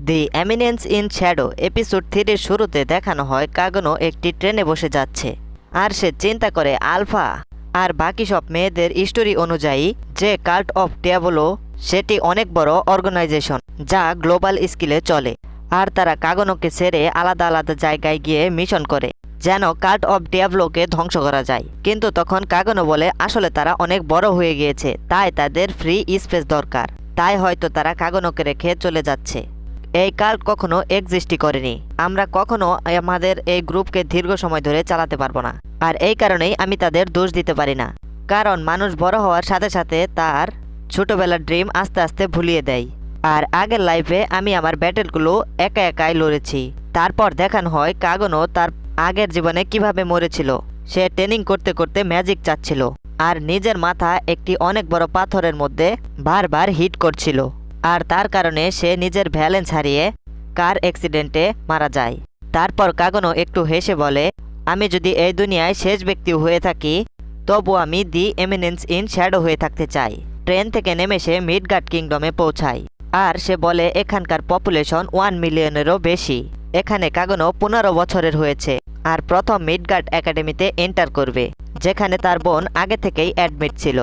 The eminence in shadow episode 3-এর শুরুতে দেখানো হয় কাগনো একটি ট্রেনে বসে যাচ্ছে, আর সে চিন্তা করে আলফা আর বাকি সব মেয়েদের স্টোরি অনুযায়ী যে কাল্ট অফ ডিয়াবলো সেটি অনেক বড় অর্গানাইজেশন যা গ্লোবাল স্কেলে চলে, আর তারা কাগনোকে ছেড়ে আলাদা আলাদা জায়গায় গিয়ে মিশন করে যেন কাল্ট অফ ডিয়াবলোকে ধ্বংস করা যায়। কিন্তু তখন কাগনো বলে আসলে তারা অনেক বড় হয়ে গিয়েছে, তাই তাদের ফ্রি স্পেস দরকার, তাই হয়তো তারা কাগনোকে রেখে চলে যাচ্ছে। এই কাল্ট কখনো এক্সিস্টই করেনি, আমরা কখনো আমাদের এই গ্রুপকে দীর্ঘ সময় ধরে চালাতে পারবো না, আর এই কারণেই আমি তাদের দোষ দিতে পারি না, কারণ মানুষ বড় হওয়ার সাথে সাথে তার ছোটবেলার ড্রিম আস্তে আস্তে ভুলিয়ে দেয়। আর আগের লাইফে আমি আমার ব্যাটেলগুলো একা একাই লড়েছি। তারপর দেখানো হয় কাগনো তার আগের জীবনে কিভাবে মরেছিল। সে ট্রেনিং করতে করতে ম্যাজিক চাচ্ছিল, আর নিজের মাথা একটি অনেক বড় পাথরের মধ্যে বারবার হিট করছিল, আর তার কারণে সে নিজের ব্যালেন্স হারিয়ে কার অ্যাক্সিডেন্টে মারা যায়। তারপর কাগনো একটু হেসে বলে, আমি যদি এই দুনিয়ায় শেষ ব্যক্তি হয়ে থাকি তবু আমি দি এমিনেন্স ইন শ্যাডো হয়ে থাকতে চাই। ট্রেন থেকে নেমে সে মিডগার্ড কিংডমে পৌঁছায়, আর সে বলে এখানকার পপুলেশন 1 মিলিয়নেরও বেশি। এখানে কাগনো 15 বছরের হয়েছে, আর প্রথম মিডগার্ড একাডেমিতে এন্টার করবে, যেখানে তার বোন আগে থেকেই অ্যাডমিট ছিল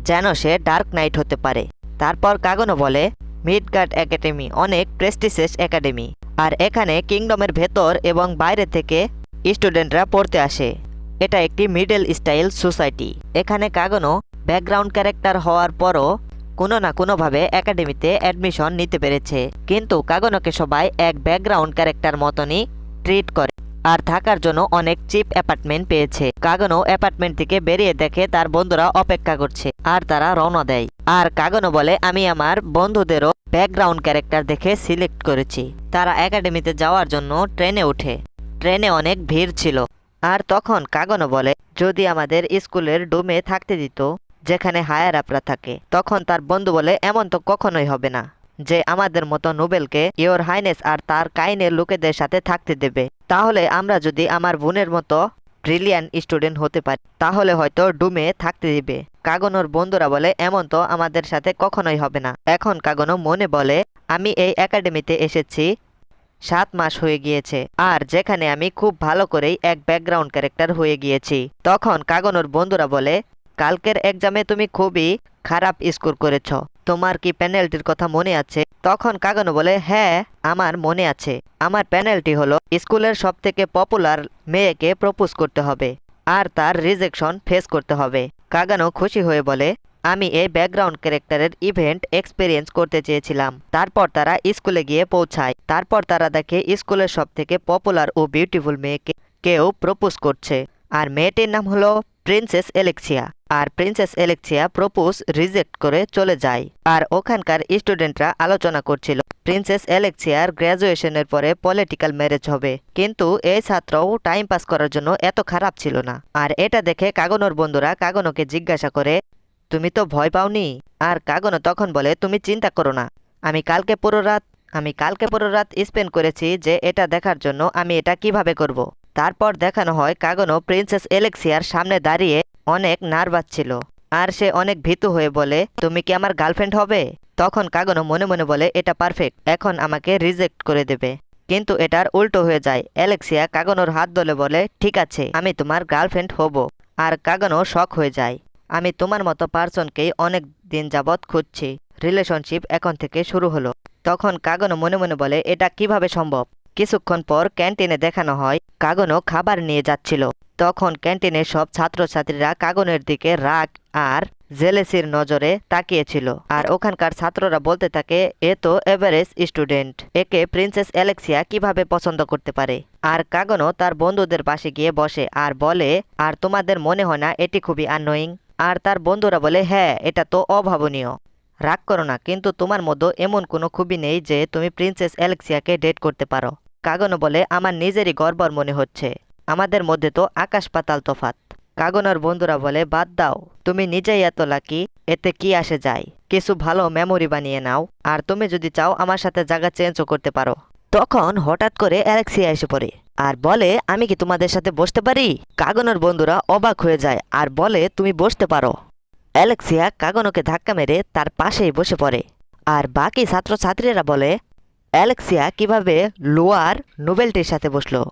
যেন সে ডার্ক নাইট হতে পারে। তারপর কাগনো বলে মিডগার্ড একাডেমি অনেক প্রেস্টিজিয়াস একাডেমি, আর এখানে কিংডমের ভেতর এবং বাইরে থেকে স্টুডেন্টরা পড়তে আসে। এটা একটি মিডল স্টাইল সোসাইটি। এখানে কাগনো ব্যাকগ্রাউন্ড ক্যারেক্টার হওয়ার পরও কোনো না কোনোভাবে একাডেমিতে অ্যাডমিশন নিতে পেরেছে, কিন্তু কাগনোকে সবাই এক ব্যাকগ্রাউন্ড ক্যারেক্টার মতনই ট্রিট করে, আর থাকার জন্য অনেক চিপ অ্যাপার্টমেন্ট পেয়েছে। কাগনো অ্যাপার্টমেন্ট থেকে বেরিয়ে দেখে তার বন্ধুরা অপেক্ষা করছে, আর তারা রওনা দেয়। আর কাগনো বলে আমি আমার বন্ধুদেরও ব্যাকগ্রাউন্ড ক্যারেক্টার দেখে সিলেক্ট করেছি। তারা একাডেমিতে যাওয়ার জন্য ট্রেনে ওঠে। ট্রেনে অনেক ভিড় ছিল, আর তখন কাগনো বলে যদি আমাদের স্কুলের ডোমে থাকতে দিত যেখানে হায়ার আপরা থাকে। তখন তার বন্ধু বলে এমন তো কখনোই হবে না যে আমাদের মতো নোবেলকে ইওর হাইনেস আর তার কাইনের লোকেদের সাথে থাকতে দেবে। তাহলে আমরা যদি আমার বোনের মতো ব্রিলিয়ান্ট স্টুডেন্ট হতে পারি তাহলে হয়তো ডুমে থাকতে দিবে। কাগনোর বন্ধুরা বলে এমন তো আমাদের সাথে কখনোই হবে না। এখন কাগনো মনে বলে আমি এই একাডেমিতে এসেছি 7 মাস হয়ে গিয়েছে, আর যেখানে আমি খুব ভালো করেই এক ব্যাকগ্রাউন্ড ক্যারেক্টার হয়ে গিয়েছি। তখন কাগনোর বন্ধুরা বলে কালকের এক্সামে তুমি খুবই খারাপ স্কোর করেছ, তোমার কি পেনাল্টির কথা মনে আছে? তখন কাগনো বলে হ্যাঁ আমার মনে আছে। আমার পেনাল্টি হলো স্কুলের সবথেকে পপুলার মেয়েকে প্রপোজ করতে হবে, আর তার রিজেকশন ফেস করতে হবে। কাগনো খুশি হয়ে বলে আমি এই ব্যাকগ্রাউন্ড ক্যারেক্টারের ইভেন্ট এক্সপেরিয়েন্স করতে চেয়েছিলাম। তারপর তারা স্কুলে গিয়ে পৌঁছায়। তারপর তারা দেখে স্কুলের সবথেকে পপুলার ও বিউটিফুল মেয়েকে কেউ প্রপোজ করছে, আর মেয়েটির নাম হলো প্রিন্সেস এলেক্সিয়া। আর প্রিন্সেস এলেক্সিয়া প্রপোজ রিজেক্ট করে চলে যায়। আর ওখানকার স্টুডেন্টরা আলোচনা করছিল প্রিন্সেস এলেক্সিয়ার গ্র্যাজুয়েশনের পরে পলিটিক্যাল ম্যারেজ হবে, কিন্তু এই ছাত্রও টাইম পাস করার জন্য এত খারাপ ছিল না। আর এটা দেখে কাগনোর বন্ধুরা কাগনোকে জিজ্ঞাসা করে তুমি তো ভয় পাওনি? আর কাগনো তখন বলে তুমি চিন্তা করো না, আমি কালকে পুরো রাত স্পেন্ড করেছি যে এটা দেখার জন্য আমি এটা কিভাবে করব। তারপর দেখানো হয় কাগনো প্রিন্সেস এলেক্সিয়ার সামনে দাঁড়িয়ে অনেক নার্ভাস ছিল, আর সে অনেক ভীতু হয়ে বলে তুমি কি আমার গার্লফ্রেন্ড হবে? তখন কাগনো মনে মনে বলে এটা পারফেক্ট, এখন আমাকে রিজেক্ট করে দেবে। কিন্তু এটার উল্টো হয়ে যায়। এলেক্সিয়া কাগনোর হাত ধরে বলে ঠিক আছে আমি তোমার গার্লফ্রেন্ড হব। আর কাগনো শক হয়ে যায়, আমি তোমার মতো পার্সনকেই অনেক দিন যাবৎ খুঁজছি, রিলেশনশিপ এখন থেকে শুরু হলো। তখন কাগনো মনে মনে বলে এটা কিভাবে সম্ভব। কিছুক্ষণ পর ক্যান্টিনে দেখানো হয় কাগনো খাবার নিয়ে যাচ্ছিল। তখন ক্যান্টিনের সব ছাত্রছাত্রীরা কাগনের দিকে রাগ আর জেলেসির নজরে তাকিয়েছিল, আর ওখানকার ছাত্ররা বলতে থাকে এ তো এভারেজ স্টুডেন্ট, একে প্রিন্সেস এলেক্সিয়া কিভাবে পছন্দ করতে পারে। আর কাগনো তার বন্ধুদের পাশে গিয়ে বসে আর বলে আর তোমাদের মনে হয় না এটি খুবই অ্যানোয়িং? আর তার বন্ধুরা বলে হ্যাঁ এটা তো অভাবনীয়, রাগ করো না, কিন্তু তোমার মধ্যে এমন কোনো খুবই নেই যে তুমি প্রিন্সেস এলেক্সিয়াকে ডেট করতে পারো। কাগনো বলে আমার নিজেরই গর্বর মনে হচ্ছে, আমাদের মধ্যে তো আকাশ পাতাল তফাত। কাগনোর বন্ধুরা বলে বাদ দাও, তুমি নিজেই এত লাকি, এতে কি আসে যায়, কিছু ভালো মেমোরি বানিয়ে নাও, আর তুমি যদি চাও আমার সাথে জায়গা চেঞ্জও করতে পারো। তখন হঠাৎ করে অ্যালেক্সিয়া এসে পড়ে আর বলে আমি কি তোমাদের সাথে বসতে পারি? কাগনোর বন্ধুরা অবাক হয়ে যায় আর বলে তুমি বসতে পারো। অ্যালেক্সিয়া কাগনোকে ধাক্কা মেরে তার পাশেই বসে পড়ে, আর বাকি ছাত্রছাত্রীরা বলে অ্যালেক্সিয়া কিভাবে লোয়ার নোবেলটির সাথে বসলো।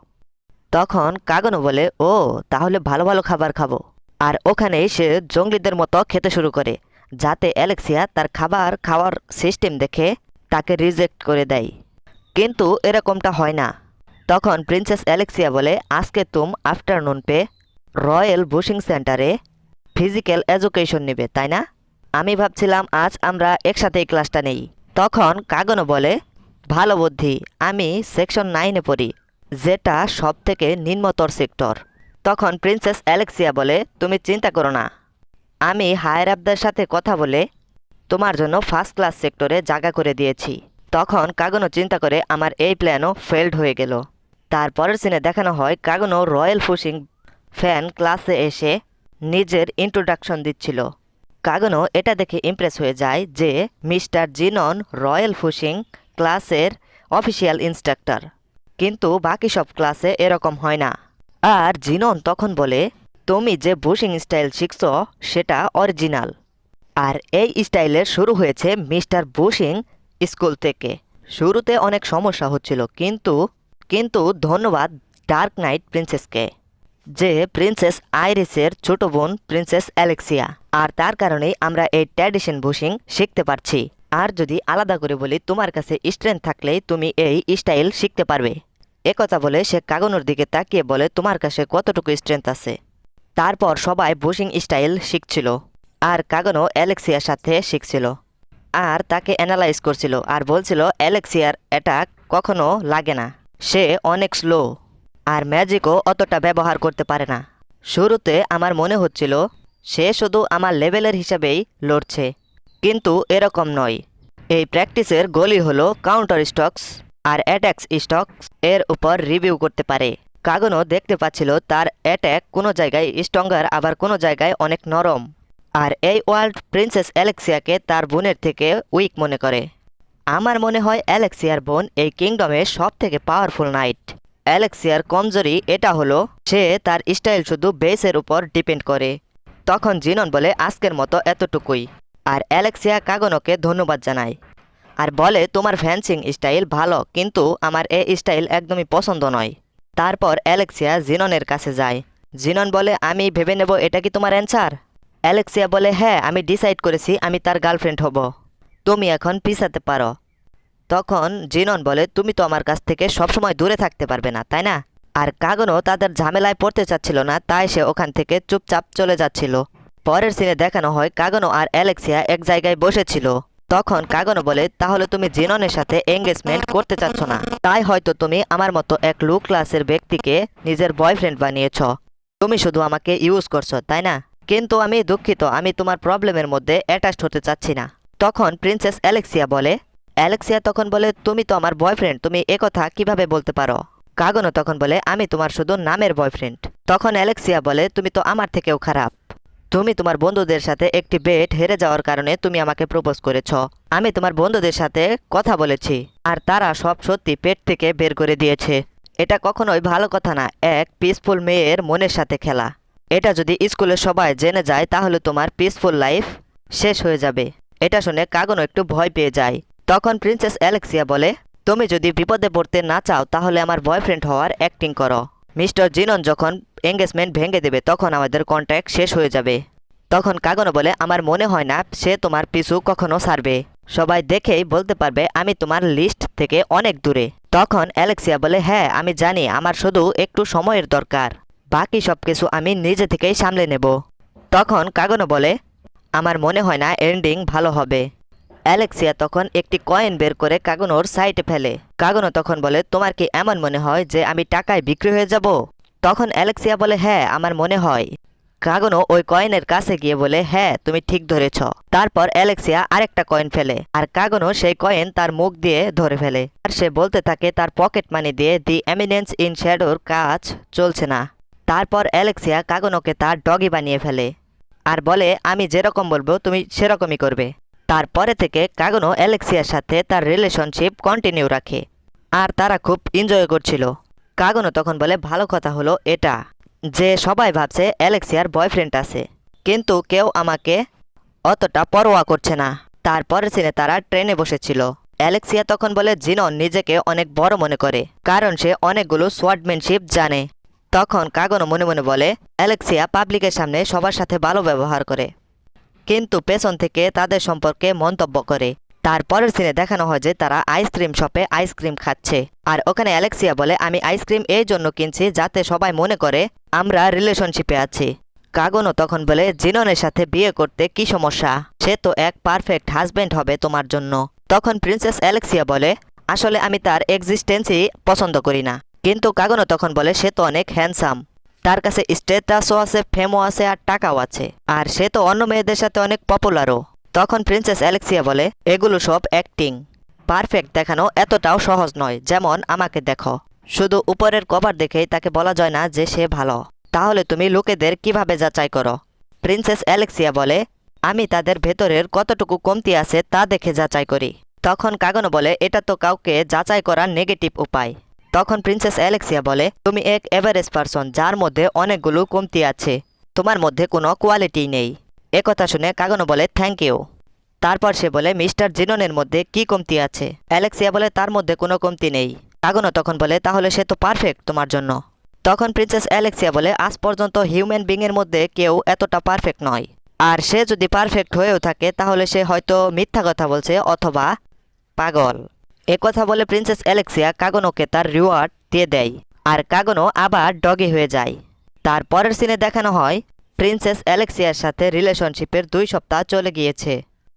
তখন কাগনো বলে, ও তাহলে ভালো ভালো খাবার খাবো। আর ওখানেই সে জঙ্গলিদের মতো খেতে শুরু করে, যাতে অ্যালেক্সিয়া তার খাবার খাওয়ার সিস্টেম দেখে তাকে রিজেক্ট করে দেয়। কিন্তু এরকমটা হয় না। তখন প্রিন্সেস অ্যালেক্সিয়া বলে, আজকে আফটারনুন পে রয়্যাল বুশিং সেন্টারে ফিজিক্যাল এডুকেশন নেবে, তাই না? আমি ভাবছিলাম আজ আমরা একসাথেই ক্লাসটা নেই। তখন কাগনো বলে, ভালো বুদ্ধি, আমি সেকশন 9-এ পড়ি, যেটা সব থেকে নিম্নতর সেক্টর। তখন প্রিন্সেস অ্যালেক্সিয়া বলে, তুমি চিন্তা করো না, আমি হায়ার আপদের সাথে কথা বলে তোমার জন্য ফার্স্ট ক্লাস সেক্টরে জায়গা করে দিয়েছি। তখন কাগনো চিন্তা করে, আমার এই প্ল্যানও ফেল্ড হয়ে গেল। তারপরের সিনে দেখানো হয় কাগনো রয়্যাল ফুশিং ফ্যান ক্লাসে এসে নিজের ইন্ট্রোডাকশন দিচ্ছিল। কাগনো এটা দেখে ইমপ্রেস হয়ে যায় যে মিস্টার জিনন রয়্যাল ফুশিং ক্লাসের অফিসিয়াল ইনস্ট্রাক্টর, কিন্তু বাকি সব ক্লাসে এরকম হয় না। আর জিনন তখন বলে, তুমি যে বুশিং স্টাইল শিখছ সেটা অরিজিনাল, আর এই স্টাইলের শুরু হয়েছে মিস্টার বুশিং স্কুল থেকে। শুরুতে অনেক সমস্যা হচ্ছিল, কিন্তু ধন্যবাদ ডার্ক নাইট প্রিন্সেসকে, যে প্রিন্সেস আইরিসের ছোট বোন প্রিন্সেস অ্যালেক্সিয়া, আর তার কারণেই আমরা এই ট্র্যাডিশন বুশিং শিখতে পারছি। আর যদি আলাদা করে বলি, তোমার কাছে স্ট্রেংথ থাকলেই তুমি এই স্টাইল শিখতে পারবে। একথা বলে সে কাগনোর দিকে তাকিয়ে বলে, তোমার কাছে কতটুকু স্ট্রেংথ আছে? তারপর সবাই বুশিং স্টাইল শিখছিল, আর কাগনো অ্যালেক্সিয়ার সাথে শিখছিল, আর তাকে অ্যানালাইজ করছিল, আর বলছিল অ্যালেক্সিয়ার এটা কখনো লাগে না, সে অনেক স্লো, আর ম্যাজিকও অতটা ব্যবহার করতে পারে না। শুরুতে আমার মনে হচ্ছিল সে শুধু আমার লেভেলের হিসাবেই লড়ছে, কিন্তু এরকম নয়। এই প্র্যাকটিসের গোলই হলো কাউন্টার স্টক্স আর অ্যাট্যাক্স স্টক্স এর উপর রিভিউ করতে পারে। কাগনো দেখতে পাচ্ছিল তার অ্যাট্যাক কোনো জায়গায় স্ট্রঙ্গার, আবার কোনো জায়গায় অনেক নরম, আর এই ওয়ার্ল্ড প্রিন্সেস অ্যালেক্সিয়াকে তার বোনের থেকে উইক মনে করে। আমার মনে হয় অ্যালেক্সিয়ার বোন এই কিংডমের সব থেকে পাওয়ারফুল নাইট। অ্যালেক্সিয়ার কমজোরি এটা হলো সে তার স্টাইল শুধু বেসের উপর ডিপেন্ড করে। তখন জিনন বলে, আজকের মতো এতটুকুই। আর অ্যালেক্সিয়া কাগনোকে ধন্যবাদ জানায়, আর বলে, তোমার ফ্যান্সিং স্টাইল ভালো, কিন্তু আমার এই স্টাইল একদমই পছন্দ নয়। তারপর অ্যালেক্সিয়া জিননের কাছে যায়। জিনন বলে, আমি ভেবে নেব এটা কি তোমার অ্যান্সার? অ্যালেক্সিয়া বলে, হ্যাঁ, আমি ডিসাইড করেছি আমি তার গার্লফ্রেন্ড হব, তুমি এখন পিছাতে পারো। তখন জিনন বলে, তুমি তো আমার কাছ থেকে সবসময় দূরে থাকতে পারবে না, তাই না? আর কাগনো তাদের ঝামেলায় পড়তে চাচ্ছিল না, তাই সে ওখান থেকে চুপচাপ চলে যাচ্ছিল। পরের সিনে দেখানো হয় কাগনো আর অ্যালেক্সিয়া এক জায়গায় বসেছিল। তখন কাগনো বলে, তাহলে তুমি জিননের সাথে এঙ্গেজমেন্ট করতে চাচ্ছ না, তাই হয়তো তুমি আমার মতো এক লো ক্লাসের ব্যক্তিকে নিজের বয়ফ্রেন্ড বানিয়েছ। তুমি শুধু আমাকে ইউজ করছো, তাই না? কিন্তু আমি দুঃখিত, আমি তোমার প্রবলেমের মধ্যে অ্যাটাচড হতে চাচ্ছি না। তখন প্রিন্সেস অ্যালেক্সিয়া বলে, অ্যালেক্সিয়া তখন বলে, তুমি তো আমার বয়ফ্রেন্ড, তুমি একথা কিভাবে বলতে পারো? কাগনো তখন বলে, আমি তোমার শুধু নামের বয়ফ্রেন্ড। তখন অ্যালেক্সিয়া বলে, তুমি তো আমার থেকেও খারাপ, তুমি তোমার বন্ধুদের সাথে একটি বেট হেরে যাওয়ার কারণে তুমি আমাকে প্রপোজ করেছ। আমি তোমার বন্ধুদের সাথে কথা বলেছি, আর তারা সব সত্যি পেট থেকে বের করে দিয়েছে। এটা কখনোই ভালো কথা না, এক পিসফুল মেয়ের মনের সাথে খেলা। এটা যদি স্কুলের সবাই জেনে যায় তাহলে তোমার পিসফুল লাইফ শেষ হয়ে যাবে। এটা শুনে কাগনো একটু ভয় পেয়ে যায়। তখন প্রিন্সেস অ্যালেক্সিয়া বলে, তুমি যদি বিপদে পড়তে না চাও তাহলে আমার বয়ফ্রেন্ড হওয়ার অ্যাক্টিং করো। মিস্টার জিনন যখন এঙ্গেজমেন্ট ভেঙে দেবে তখন আমাদের কন্ট্রাক্ট শেষ হয়ে যাবে। তখন কাগনো বলে, আমার মনে হয় না সে তোমার পিছু কখনো ছাড়বে, সবাই দেখেই বলতে পারবে আমি তোমার লিস্ট থেকে অনেক দূরে। তখন অ্যালেক্সিয়া বলে, হ্যাঁ আমি জানি, আমার শুধু একটু সময়ের দরকার, বাকি সব কিছু আমি নিজে থেকেই সামলে নেব। তখন কাগনো বলে, আমার মনে হয় না এন্ডিং ভালো হবে। অ্যালেক্সিয়া তখন একটি কয়েন বের করে কাগনোর সাইডে ফেলে। কাগনো তখন বলে, তোমার কি এমন মনে হয় যে আমি টাকায় বিক্রি হয়ে যাব? তখন অ্যালেক্সিয়া বলে, হ্যাঁ আমার মনে হয়। কাগনো ওই কয়েনের কাছে গিয়ে বলে, হ্যাঁ তুমি ঠিক ধরেছ। তারপর অ্যালেক্সিয়া আরেকটা কয়েন ফেলে, আর কাগনো সেই কয়েন তার মুখ দিয়ে ধরে ফেলে, আর সে বলতে থাকে তার পকেট মানি দিয়ে দি এমিনেন্স ইন শ্যাডোর কাজ চলছে না। তারপর অ্যালেক্সিয়া কাগনোকে তার ডগি বানিয়ে ফেলে, আর বলে, আমি যেরকম বলবো তুমি সেরকমই করবে। তারপরে থেকে কাগনো অ্যালেক্সিয়ার সাথে তার রিলেশনশিপ কন্টিনিউ রাখে, আর তারা খুব এনজয় করছিল। কাগনো তখন বলে, ভালো কথা হলো এটা যে সবাই ভাবছে অ্যালেক্সিয়ার বয়ফ্রেন্ড আছে, কিন্তু কেউ আমাকে অতটা পরোয়া করছে না। তারপরের সিনে তারা ট্রেনে বসেছিল। অ্যালেক্সিয়া তখন বলে জিনন নিজেকে অনেক বড় মনে করে, কারণ সে অনেকগুলো সোয়ার্ডম্যানশিপ জানে। তখন কাগনো মনে মনে বলে অ্যালেক্সিয়া পাবলিকের সামনে সবার সাথে ভালো ব্যবহার করে, কিন্তু পেছন থেকে তাদের সম্পর্কে মন্তব্য করে। তারপরের সিনে দেখানো হয় যে তারা আইসক্রিম শপে আইসক্রিম খাচ্ছে, আর ওখানে অ্যালেক্সিয়া বলে আমি আইসক্রিম এই জন্য কিনছি যাতে সবাই মনে করে আমরা রিলেশনশিপে আছি। কাগনো তখন বলে জিননের সাথে বিয়ে করতে কি সমস্যা, সে তো এক পারফেক্ট হাজবেন্ড হবে তোমার জন্য। তখন প্রিন্সেস অ্যালেক্সিয়া বলে আসলে আমি তার এক্সিস্টেন্সই পছন্দ করি না, কিন্তু কাগনো তখন বলে সে তো অনেক হ্যান্ডসাম, তার কাছে স্টেটাসও আছে, ফেমও আছে, আর টাকাও আছে, আর সে তো অন্য মেয়েদের সাথে অনেক পপুলারও। তখন প্রিন্সেস অ্যালেক্সিয়া বলে এগুলো সব অ্যাক্টিং, পারফেক্ট দেখানো এতটাও সহজ নয়। যেমন আমাকে দেখো, শুধু উপরের কভার দেখেই তাকে বলা যায় না যে সে ভালো, তাহলে তুমি লোকেদের কিভাবে যাচাই করো? প্রিন্সেস অ্যালেক্সিয়া বলে আমি তাদের ভেতরের কতটুকু কমতি আছে তা দেখে যাচাই করি। তখন কাগনো বলে এটা তো কাউকে যাচাই করার নেগেটিভ উপায়। তখন প্রিন্সেস অ্যালেক্সিয়া বলে তুমি এক এভারেজ পারসন যার মধ্যে অনেকগুলো কমতি আছে, তোমার মধ্যে কোনো কোয়ালিটি নেই। একথা শুনে কাগনো বলে থ্যাংক ইউ। তারপর সে বলে মিস্টার জিননের মধ্যে কি কমতি আছে? অ্যালেক্সিয়া বলে তার মধ্যে কোনো কমতি নেই। কাগনো তখন বলে তাহলে সে তো পারফেক্ট তোমার জন্য। তখন প্রিন্সেস অ্যালেক্সিয়া বলে আজ পর্যন্ত হিউম্যান বিংয়ের মধ্যে কেউ এতটা পারফেক্ট নয়, আর সে যদি পারফেক্ট হয়েও থাকে তাহলে সে হয়তো মিথ্যা কথা বলছে অথবা পাগল। একথা বলে প্রিন্সেস অ্যালেক্সিয়া কাগনোকে তার রিওয়ার্ড দিয়ে দেয়, আর কাগনো আবার ডগি হয়ে যায়। তারপরের সিনে দেখানো হয় প্রিন্সেস অ্যালেক্সিয়ার সাথে রিলেশনশিপের 2 সপ্তাহ চলে গিয়েছে,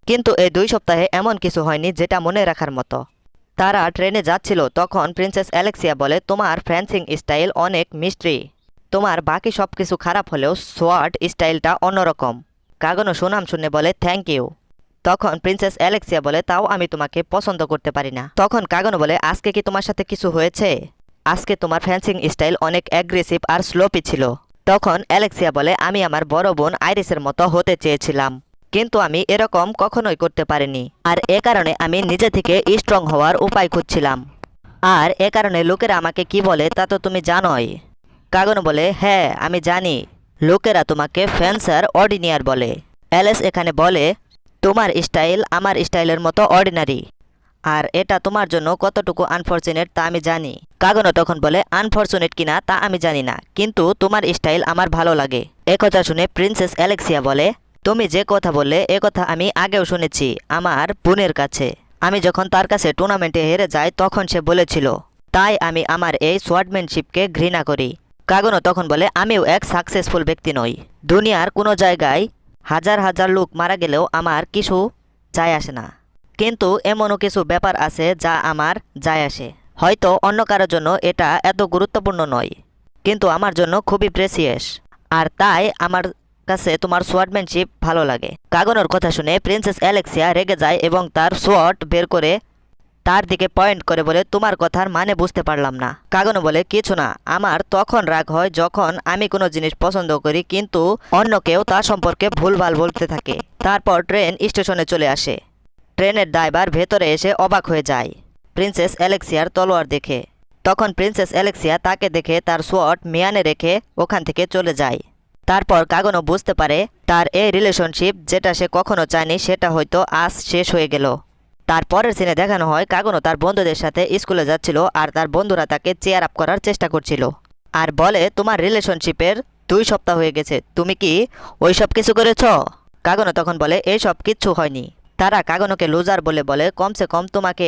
কিন্তু এই 2 সপ্তাহে এমন কিছু হয়নি যেটা মনে রাখার মতো। তারা ট্রেনে যাচ্ছিল, তখন প্রিন্সেস অ্যালেক্সিয়া বলে তোমার ফ্যান্সিং স্টাইল অনেক মিস্ট্রি, তোমার বাকি সব কিছু খারাপ হলেও সোয়ার্ড স্টাইলটা অন্যরকম। কাগনো সুনাম শুনে বলে থ্যাংক ইউ। তখন প্রিন্সেস অ্যালেক্সিয়া বলে তাও আমি তোমাকে পছন্দ করতে পারি না। তখন কাগনো বলে আজকে কি তোমার সাথে কিছু হয়েছে? আজকে তোমার ফ্যান্সিং স্টাইল অনেক অ্যাগ্রেসিভ আর স্লোপি ছিল। তখন অ্যালেক্সিয়া বলে আমি আমার বড় বোন আইরিসের মতো হতে চেয়েছিলাম, কিন্তু আমি এরকম কখনোই করতে পারিনি, আর এ কারণে আমি নিজে থেকে স্ট্রং হওয়ার উপায় খুঁজছিলাম, আর এ কারণে লোকেরা আমাকে কি বলে তা তো তুমি জানোই। কাগনো বলে হ্যাঁ আমি জানি, লোকেরা তোমাকে ফ্যান্সার অর্ডিনিয়ার বলে। অ্যালেস এখানে বলে তোমার স্টাইল আমার স্টাইলের মতো অর্ডিনারি, আর এটা তোমার জন্য কতটুকু আনফরচুনেট তা আমি জানি। কাগনো তখন বলে আনফরচুনেট কিনা তা আমি জানি না, কিন্তু তোমার স্টাইল আমার ভালো লাগে। একথা শুনে প্রিন্সেস অ্যালেক্সিয়া বলে তুমি যে কথা বললে এ কথা আমি আগেও শুনেছি আমার বোনের কাছে। আমি যখন তার কাছে টুর্নামেন্টে হেরে যাই তখন সে বলেছিল তাই আমি আমার এই সোয়ার্ডম্যানশিপকে ঘৃণা করি। কাগনো তখন বলে আমিও এক সাকসেসফুল ব্যক্তি নই, দুনিয়ার কোনো জায়গায় হাজার হাজার লোক মারা গেলেও আমার কিছু যায় আসে না, কিন্তু এমনও কিছু ব্যাপার আছে যা আমার যায় আসে। হয়তো অন্য কারোর জন্য এটা এত গুরুত্বপূর্ণ নয়, কিন্তু আমার জন্য খুবই প্রেসিয়াস, আর তাই আমার কাছে তোমার সোয়ার্ডম্যানশিপ ভালো লাগে। কাগনোর কথা শুনে প্রিন্সেস অ্যালেক্সিয়া রেগে যায় এবং তার সোয়ার্ড বের করে তার দিকে পয়েন্ট করে বলে তোমার কথার মানে বুঝতে পারলাম না। কাগনো বলে কিছু না, আমার তখন রাগ হয় যখন আমি কোনো জিনিস পছন্দ করি কিন্তু অন্য কেউ তা সম্পর্কে ভুলভাল বলতে থাকে। তারপর ট্রেন স্টেশনে চলে আসে। ট্রেনের ড্রাইভার ভেতরে এসে অবাক হয়ে যায় প্রিন্সেস অ্যালেক্সিয়ার তলোয়ার দেখে। তখন প্রিন্সেস অ্যালেক্সিয়া তাকে দেখে তার সোয়ার্ড মিয়ানে রেখে ওখান থেকে চলে যায়। তারপর কাগনো বুঝতে পারে তার এই রিলেশনশিপ যেটা সে কখনো চায়নি সেটা হয়তো আজ শেষ হয়ে গেল। তারপরের সিনে দেখানো হয় কাগনো তার বন্ধুদের সাথে স্কুলে যাচ্ছিল, আর তার বন্ধুরা তাকে চেয়ার আপ করার চেষ্টা করছিল, আর বলে তোমার রিলেশনশিপের 2 সপ্তাহ হয়ে গেছে, তুমি কি ওই সব কিছু করেছ? কাগনো তখন বলে এই সব কিচ্ছু হয়নি। তারা কাগনোকে লুজার বলে বলে কমসে কম তোমাকে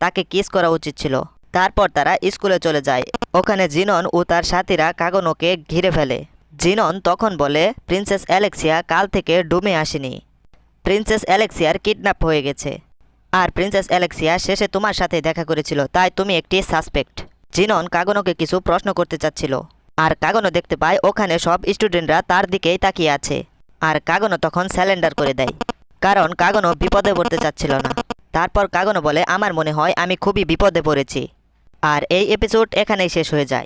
তাকে কিস করা উচিত ছিল। তারপর তারা স্কুলে চলে যায়। ওখানে জিনন ও তার সাথীরা কাগনোকে ঘিরে ফেলে। জিনন তখন বলে প্রিন্সেস অ্যালেক্সিয়া কাল থেকে ডুমে আসেনি, প্রিন্সেস অ্যালেক্সিয়ার কিডন্যাপ হয়ে গেছে, আর প্রিন্সেস অ্যালেক্সিয়া শেষে তোমার সাথে দেখা করেছিল, তাই তুমি একটি সাসপেক্ট। জিনন কাগনোকে কিছু প্রশ্ন করতে চাচ্ছিল, আর কাগনো দেখতে পায় ওখানে সব স্টুডেন্টরা তার দিকেই তাকিয়ে আছে, আর কাগনো তখন স্যালেন্ডার করে দেয়, কারণ কাগনো বিপদে পড়তে চাচ্ছিল না। তারপর কাগনো বলে আমার মনে হয় আমি খুবই বিপদে পড়েছি। আর এই এপিসোড এখানেই শেষ হয়ে যায়।